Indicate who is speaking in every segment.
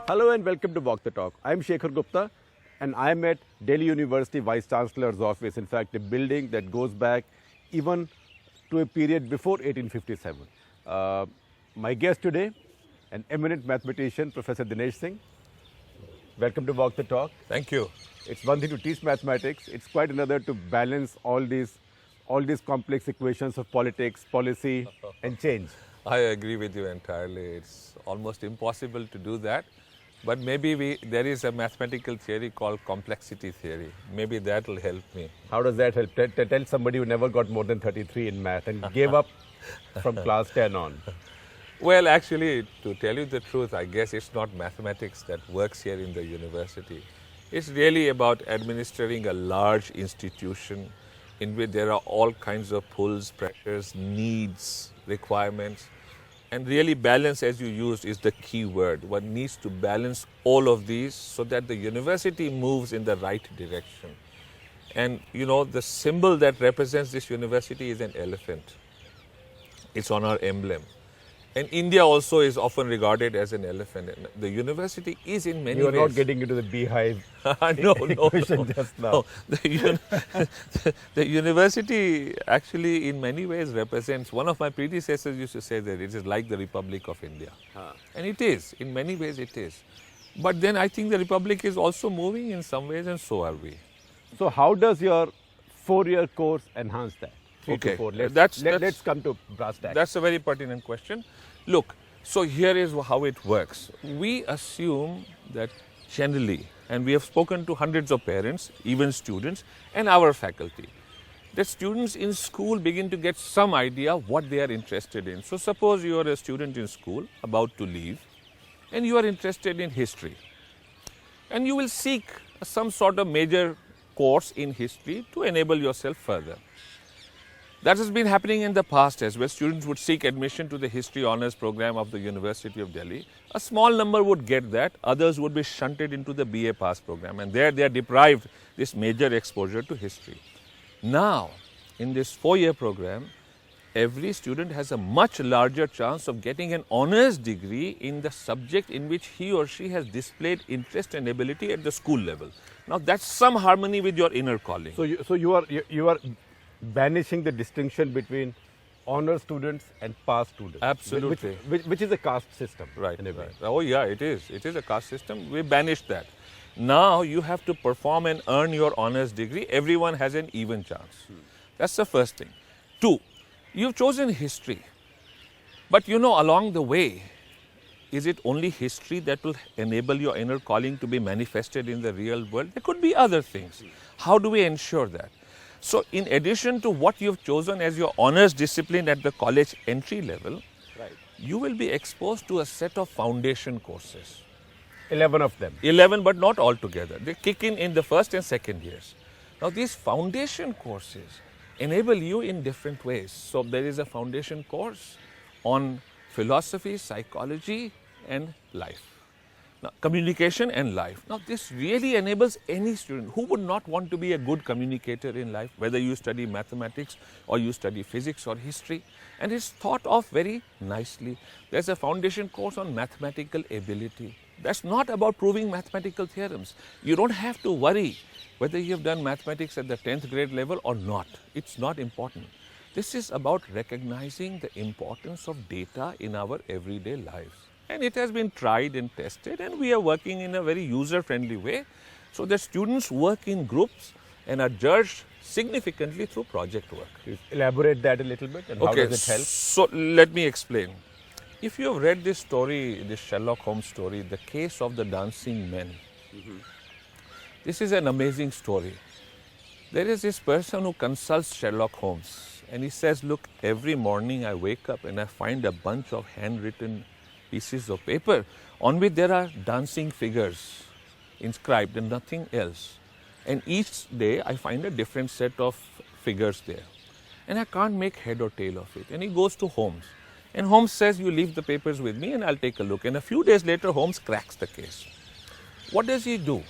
Speaker 1: Hello and welcome to Walk the Talk. I'm Shekhar Gupta and I'm at Delhi University Vice Chancellor's office. In fact, a building that goes back even to a period before 1857. My guest today, an eminent mathematician, Professor Dinesh Singh. Welcome to Walk the Talk.
Speaker 2: Thank you.
Speaker 1: It's one thing to teach mathematics. It's quite another to balance all these complex equations of politics, policy and change.
Speaker 2: I agree with you entirely. It's almost impossible to do that. But maybe there is a mathematical theory called complexity theory. Maybe that will help me.
Speaker 1: How does that help? Tell somebody who never got more than 33 in math and gave up from class 10 on.
Speaker 2: Well, actually, to tell you the truth, I guess it's not mathematics that works here in the university. It's really about administering a large institution in which there are all kinds of pulls, pressures, needs, requirements. And really balance, as you used, is the key word. One needs to balance all of these so that the university moves in the right direction. And you know, the symbol that represents this university is an elephant. It's on our emblem. And India also is often regarded as an elephant. And the university is in many ways.
Speaker 1: You are not getting into the beehive
Speaker 2: no,
Speaker 1: just now.
Speaker 2: No. The university actually in many ways represents, one of my predecessors used to say that it is like the Republic of India. And it is, in many ways it is. But then I think the Republic is also moving in some ways, and so are we.
Speaker 1: So how does your 4-year course enhance that? 3 to 4. Let's come to brass tacks.
Speaker 2: That's a very pertinent question. Look, so here is how it works. We assume that generally, and we have spoken to hundreds of parents, even students, and our faculty, that students in school begin to get some idea what they are interested in. So suppose you are a student in school about to leave, and you are interested in history, and you will seek some sort of major course in history to enable yourself further. That has been happening in the past as well. Students would seek admission to the history honours program of the University of Delhi. A small number would get that, others would be shunted into the BA Pass program, and there they are deprived this major exposure to history. Now, in this 4-year program, every student has a much larger chance of getting an honours degree in the subject in which he or she has displayed interest and ability at the school level. Now, that's some harmony with your inner calling.
Speaker 1: So you are banishing the distinction between honor students and pass students.
Speaker 2: Absolutely.
Speaker 1: Which is a caste system.
Speaker 2: Right,
Speaker 1: in a way.
Speaker 2: right. Oh yeah, it is. It is a caste system. We banished that. Now you have to perform and earn your honours degree. Everyone has an even chance. That's the first thing. 2, you've chosen history. But you know, along the way, is it only history that will enable your inner calling to be manifested in the real world? There could be other things. How do we ensure that? So, in addition to what you have chosen as your honours discipline at the college entry level, you will be exposed to a set of foundation courses.
Speaker 1: 11 of them.
Speaker 2: 11, but not all together. They kick in the first and second years. Now, these foundation courses enable you in different ways. So, there is a foundation course on philosophy, psychology and life. Now, communication and life. Now, this really enables any student who would not want to be a good communicator in life, whether you study mathematics or you study physics or history, and it's thought of very nicely. There's a foundation course on mathematical ability. That's not about proving mathematical theorems. You don't have to worry whether you have done mathematics at the 10th grade level or not. It's not important. This is about recognizing the importance of data in our everyday lives. And it has been tried and tested, and we are working in a very user-friendly way. So the students work in groups and are judged significantly through project work.
Speaker 1: Please elaborate that a little bit and how does it help?
Speaker 2: So let me explain. If you have read this story, this Sherlock Holmes story, The Case of the Dancing Men, this is an amazing story. There is this person who consults Sherlock Holmes, and he says, look, every morning I wake up and I find a bunch of handwritten pieces of paper on which there are dancing figures inscribed and nothing else. And each day I find a different set of figures there. And I can't make head or tail of it. And he goes to Holmes. And Holmes says, you leave the papers with me and I'll take a look. And a few days later, Holmes cracks the case. What does he do?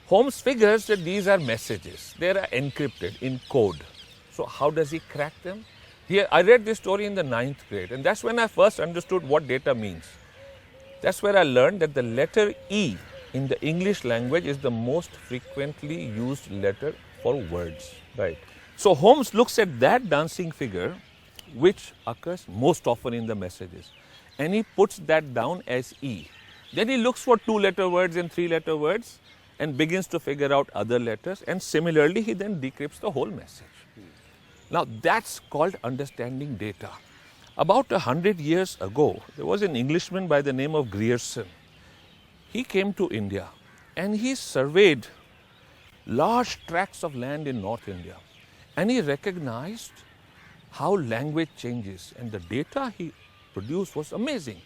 Speaker 2: Holmes figures that these are messages. They are encrypted in code. So how does he crack them? Here, I read this story in the 9th grade, and that's when I first understood what data means. That's where I learned that the letter E in the English language is the most frequently used letter for words. Right. So Holmes looks at that dancing figure which occurs most often in the messages, and he puts that down as E. Then he looks for 2-letter words and 3-letter words and begins to figure out other letters, and similarly he then decrypts the whole message. Now that's called understanding data. About 100 years ago, there was an Englishman by the name of Grierson. He came to India and he surveyed large tracts of land in North India, and he recognized how language changes, and the data he produced was amazing.